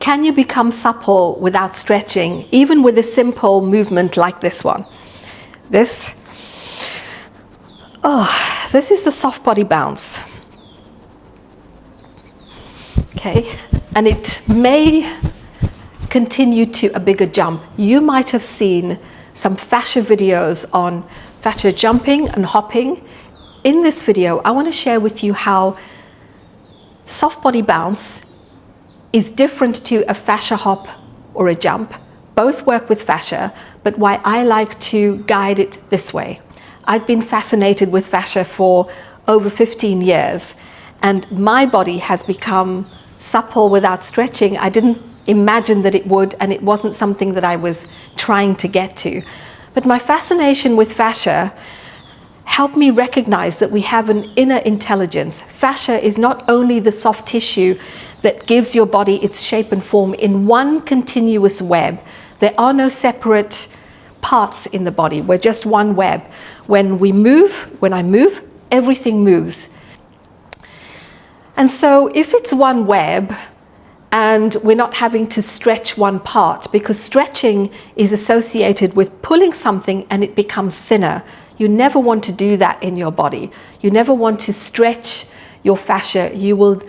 Can you become supple without stretching, even with a simple movement like this one? This is the soft body bounce. Okay, and it may continue to a bigger jump. You might have seen some fascia videos on fascia jumping and hopping. In this video, I want to share with you how soft body bounce is different to a fascia hop or a jump. Both work with fascia, but why I like to guide it this way. I've been fascinated with fascia for over 15 years, and my body has become supple without stretching. I didn't imagine that it would, and it wasn't something that I was trying to get to. But my fascination with fascia helped me recognize that we have an inner intelligence. Fascia is not only the soft tissue that gives your body its shape and form in one continuous web. There are no separate parts in the body. We're just one web. When I move, everything moves. And so if it's one web, and we're not having to stretch one part, because stretching is associated with pulling something and it becomes thinner. You never want to do that in your body. You never want to stretch your fascia. You will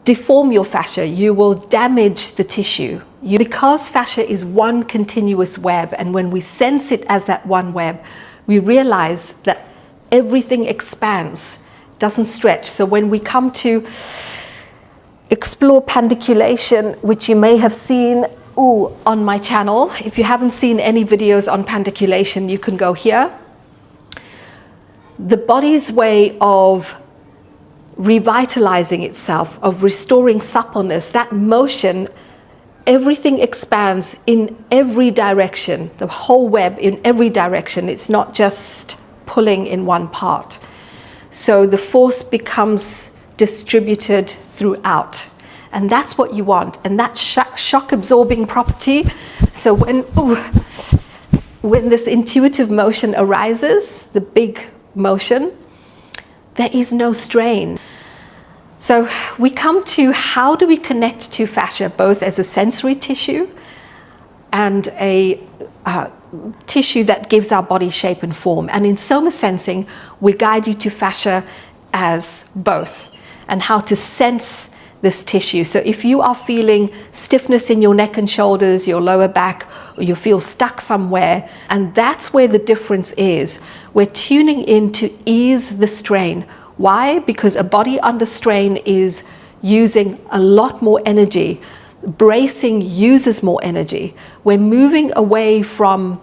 deform your fascia. You will damage the tissue. Because fascia is one continuous web, and when we sense it as that one web, we realize that everything expands, doesn't stretch. So when we come to explore pandiculation, which you may have seen on my channel. If you haven't seen any videos on pandiculation, you can go here. The body's way of revitalizing itself, of restoring suppleness, that motion, everything expands in every direction, the whole web in every direction. It's not just pulling in one part. So the force becomes distributed throughout, and that's what you want. And that shock absorbing property, so when this intuitive motion arises, the big motion, there is no strain. So we come to how do we connect to fascia, both as a sensory tissue and a tissue that gives our body shape and form. And in SomaSensing, we guide you to fascia as both, and how to sense this tissue. So if you are feeling stiffness in your neck and shoulders, your lower back, or you feel stuck somewhere, and that's where the difference is. We're tuning in to ease the strain. Why? Because a body under strain is using a lot more energy. Bracing uses more energy. We're moving away from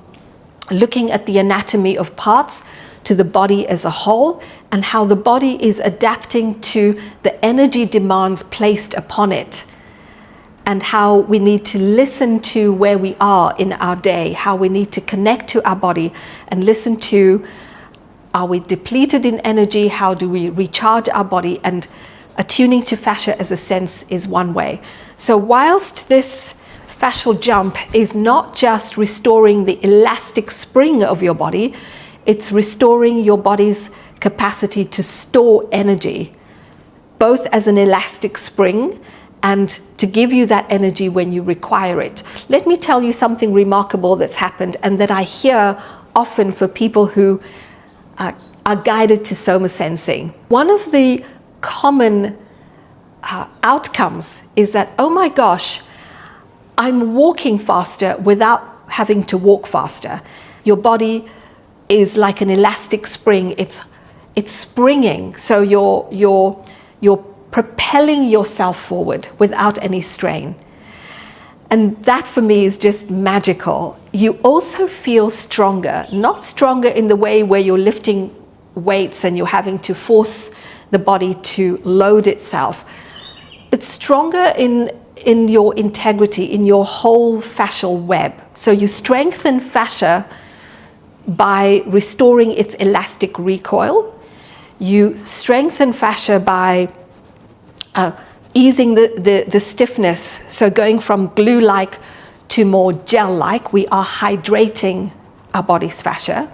looking at the anatomy of parts to the body as a whole, and how the body is adapting to the energy demands placed upon it, and how we need to listen to where we are in our day, how we need to connect to our body and listen to, are we depleted in energy, how do we recharge our body, and attuning to fascia as a sense is one way. So whilst this fascial jump is not just restoring the elastic spring of your body, it's restoring your body's capacity to store energy, both as an elastic spring and to give you that energy when you require it. Let me tell you something remarkable that's happened, and that I hear often for people who are guided to SomaSensing. One of the common outcomes is that, oh my gosh, I'm walking faster without having to walk faster. Your body is like an elastic spring. It's springing, so you're propelling yourself forward without any strain. And that for me is just magical. You also feel stronger, not stronger in the way where you're lifting weights and you're having to force the body to load itself, but stronger in your integrity, in your whole fascial web. So you strengthen fascia by restoring its elastic recoil. You strengthen fascia by easing the stiffness, so going from glue-like to more gel-like. We are hydrating our body's fascia,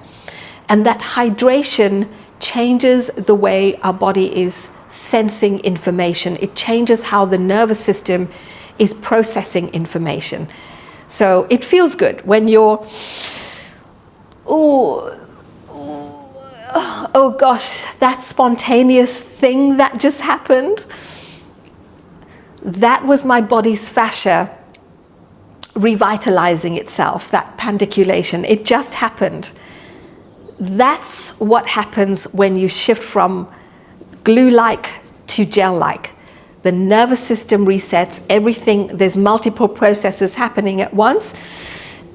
and that hydration changes the way our body is sensing information. It changes how the nervous system is processing information. So it feels good when you're, oh gosh, that spontaneous thing that just happened, that was my body's fascia revitalizing itself, that pandiculation. It just happened. That's what happens when you shift from glue-like to gel-like. The nervous system resets, everything, there's multiple processes happening at once.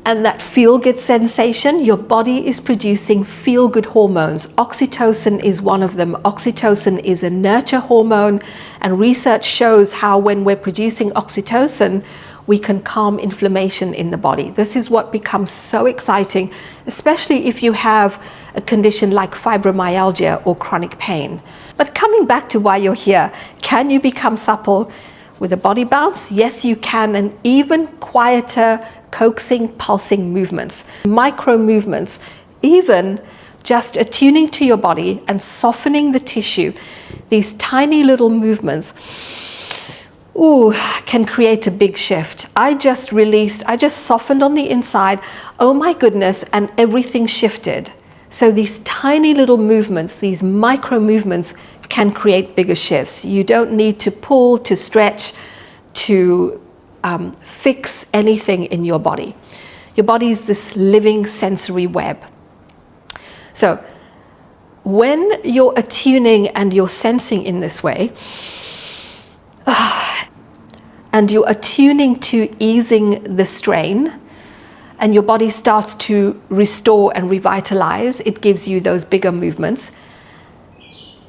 And that feel-good sensation, your body is producing feel-good hormones. Oxytocin is one of them. Oxytocin is a nurture hormone, and research shows how when we're producing oxytocin, we can calm inflammation in the body. This is what becomes so exciting, especially if you have a condition like fibromyalgia or chronic pain. But coming back to why you're here, can you become supple with a body bounce? Yes, you can, and even quieter, coaxing, pulsing movements, micro movements, even just attuning to your body and softening the tissue. These tiny little movements, can create a big shift. I just softened on the inside, oh my goodness, and everything shifted. So these tiny little movements, these micro movements can create bigger shifts. You don't need to pull, to stretch, to fix anything in your body. Your body is this living sensory web. So when you're attuning and you're sensing in this way, and you're attuning to easing the strain, and your body starts to restore and revitalize, it gives you those bigger movements.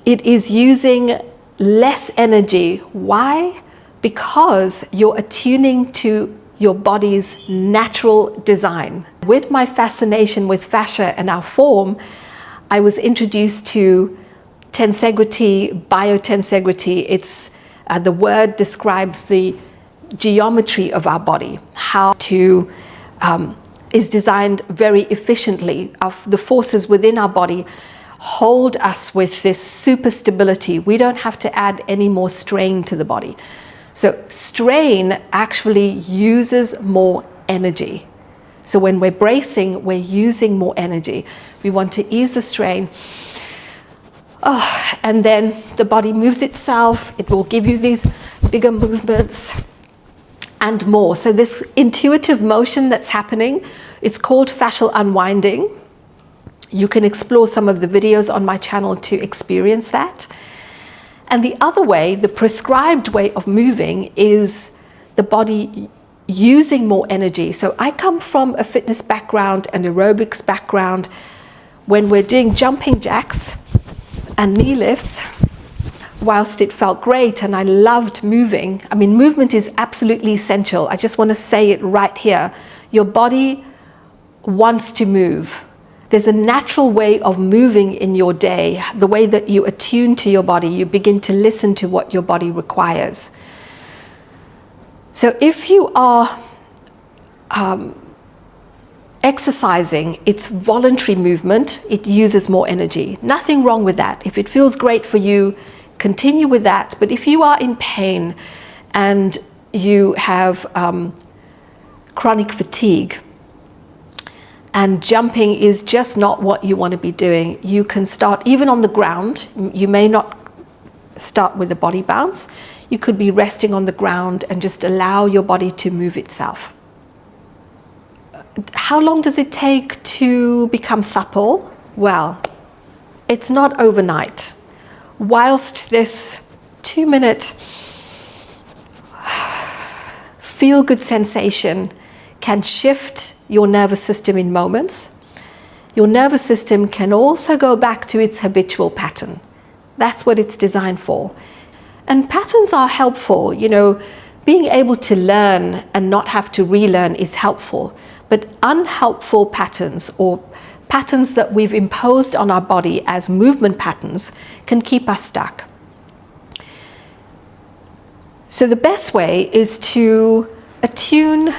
It is using less energy. Why? Because you're attuning to your body's natural design. With my fascination with fascia and our form, I was introduced to tensegrity, biotensegrity. It's the word describes the geometry of our body, how to is designed very efficiently. The forces within our body hold us with this super stability. We don't have to add any more strain to the body. So strain actually uses more energy. So when we're bracing, we're using more energy. We want to ease the strain. And then the body moves itself. It will give you these bigger movements and more. So this intuitive motion that's happening, it's called fascial unwinding. You can explore some of the videos on my channel to experience that. And the other way, the prescribed way of moving, is the body using more energy. So I come from a fitness background and aerobics background. When we're doing jumping jacks and knee lifts, whilst it felt great and I loved moving, I mean, movement is absolutely essential. I just want to say it right here. Your body wants to move. There's a natural way of moving in your day, the way that you attune to your body, you begin to listen to what your body requires. So if you are exercising, it's voluntary movement, it uses more energy. Nothing wrong with that. If it feels great for you, continue with that. But if you are in pain and you have chronic fatigue, and jumping is just not what you want to be doing, you can start even on the ground. You may not start with a body bounce. You could be resting on the ground and just allow your body to move itself. How long does it take to become supple? Well, it's not overnight. Whilst this 2-minute feel-good sensation can shift your nervous system in moments, your nervous system can also go back to its habitual pattern. That's what it's designed for. And patterns are helpful. You know, being able to learn and not have to relearn is helpful. But unhelpful patterns, or patterns that we've imposed on our body as movement patterns, can keep us stuck. So the best way is to attune,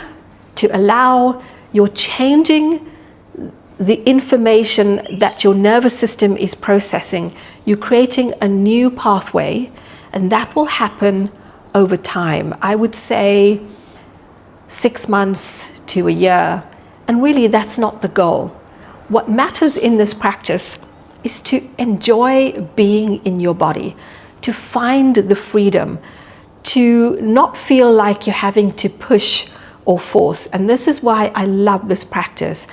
to allow you're changing the information that your nervous system is processing. You're creating a new pathway And that will happen over time. I would say 6 months to a year. And really, that's not the goal. What matters in this practice is to enjoy being in your body, to find the freedom, to not feel like you're having to push or force. And this is why I love this practice.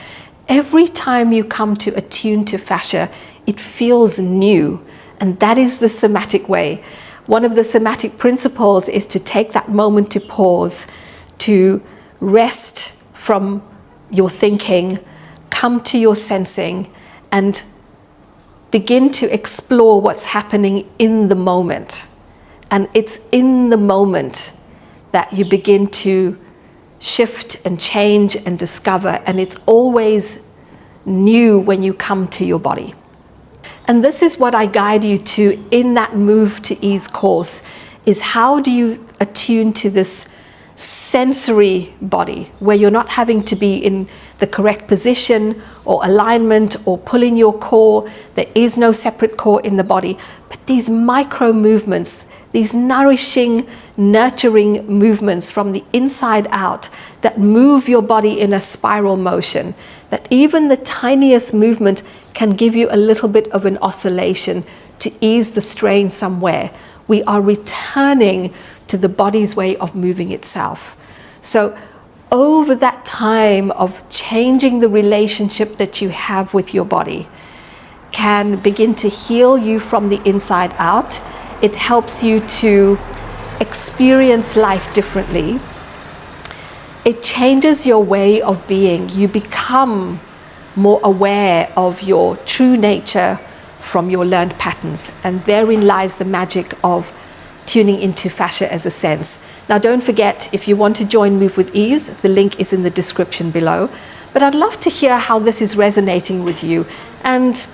Every time you come to attune to fascia, it feels new. And that is the somatic way. One of the somatic principles is to take that moment to pause, to rest from your thinking, come to your sensing, and begin to explore what's happening in the moment. And it's in the moment that you begin to shift and change and discover, and it's always new when you come to your body. And this is what I guide you to in that Move to Ease course, is how do you attune to this sensory body where you're not having to be in the correct position or alignment or pulling your core. There is no separate core in the body, but these micro movements, these nourishing, nurturing movements from the inside out that move your body in a spiral motion, that even the tiniest movement can give you a little bit of an oscillation to ease the strain somewhere. We are returning to the body's way of moving itself. So over that time of changing the relationship that you have with your body can begin to heal you from the inside out. It helps you to experience life differently. It changes your way of being. You become more aware of your true nature from your learned patterns. And therein lies the magic of tuning into fascia as a sense. Now, don't forget, if you want to join Move with Ease, the link is in the description below. But I'd love to hear how this is resonating with you. And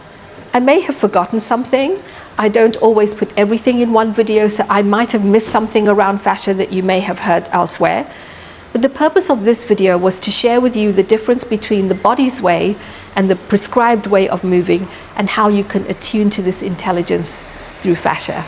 I may have forgotten something. I don't always put everything in one video, so I might have missed something around fascia that you may have heard elsewhere. But the purpose of this video was to share with you the difference between the body's way and the prescribed way of moving, and how you can attune to this intelligence through fascia.